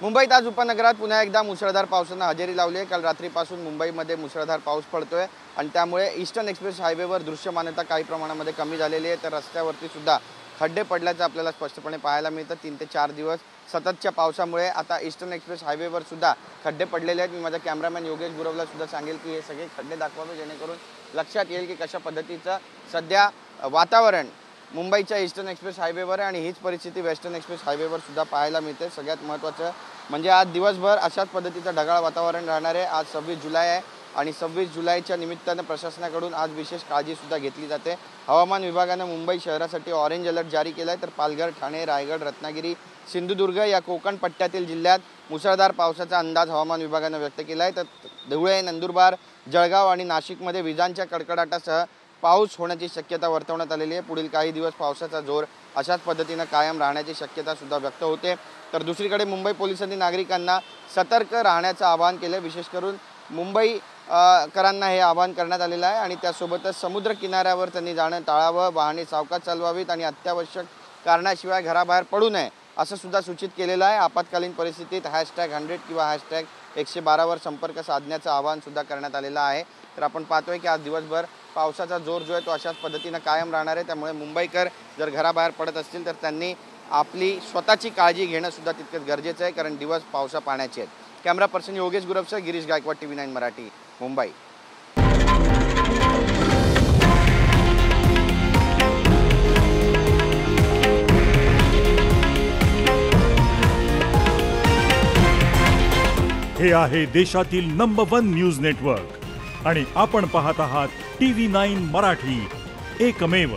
मुंबईत आज उपनगरात पुन्हा एकदा मुसळधार पावसानं हजेरी लावली आहे। काल रात्रीपासून मुंबईमध्ये मुसळधार पाऊस पडतोय आणि त्यामुळे ईस्टर्न एक्सप्रेस हायवेवर दृश्यमानता काही प्रमाणामध्ये कमी झालेली आहे। तर रस्त्यावरती सुद्धा खड्डे पडल्याचं आपल्याला स्पष्टपणे पाहायला मिळतं। 3 ते 4 दिवस सततच्या पावसामुळे आता ईस्टर्न एक्सप्रेस हायवेवर सुद्धा खड्डे पडलेले आहेत। मी माझ्या कॅमेरामॅन योगेश गुरवला सुद्धा सांगेल की हे सगळे खड्डे दाखवावे, जेणेकरून लक्षात येईल की कशा पद्धतीचं सध्या वातावरण मुंबईच्या ईस्टर्न एक्सप्रेस हायवेवर आहे आणि हीच परिस्थिती वेस्टर्न एक्सप्रेस हायवेवर सुद्धा पाहायला मिळते। सगळ्यात महत्त्वाचं म्हणजे आज दिवसभर अशाच पद्धतीचं ढगाळ वातावरण राहणार आहे। आज 26 जुलै आहे आणि 26 जुलैच्या निमित्तानं प्रशासनाकडून आज विशेष काळजी सुद्धा घेतली जाते। हवामान विभागानं मुंबई शहरासाठी ऑरेंज अलर्ट जारी केला आहे। तर पालघर, ठाणे, रायगड, रत्नागिरी, सिंधुदुर्ग या कोकण पट्ट्यातील जिल्ह्यात मुसळधार पावसाचा अंदाज हवामान विभागानं व्यक्त केला आहे। तर धुळे, नंदुरबार, जळगाव आणि नाशिकमध्ये विजांच्या कडकडाटासह पाऊस होण्याची शक्यता वर्तवण्यात आलेली आहे। पुढील काही दिवस पावसाचा जोर अशाच पद्धतीने कायम राहण्याची शक्यता सुद्धा व्यक्त होते। तर दुसरीकडे मुंबई पोलिसांनी नागरिकांना सतर्क राहण्याचं आवाहन केले। विशेष करून मुंबईकरांना हे आवाहन करण्यात आलेलं आहे आणि त्यासोबतच समुद्र किनाऱ्यावर त्यांनी जाणं टाळावं, वाहने सावकाश चालवावीत आणि अत्यावश्यक कारणाशिवाय घराबाहेर पडू नये असं सुद्धा सूचित केलेलं आहे। आपत्कालीन परिस्थितीत #100 किंवा #112 वर संपर्क साधण्याचं आवाहन सुद्धा करण्यात आलेलं आहे। तर आपण पाहतोय की आज दिवसभर पावसाचा जोर जो आहे तो अशाच पद्धतीनं कायम राहणार आहे। त्यामुळे मुंबईकर जर घराबाहेर पडत असतील तर त्यांनी आपली स्वतःची काळजी घेणं सुद्धा तितकंच गरजेचं आहे, कारण दिवस पावसा पाण्याचे आहेत। कॅमेरा पर्सन योगेश गुरवसह गिरीश गायकवाड, TV9 मराठी, मुंबई। हे आहे देशातील नंबर 1 न्यूज नेटवर्क आणि आपण पाहत आहात TV9 मराठी, एकमेव।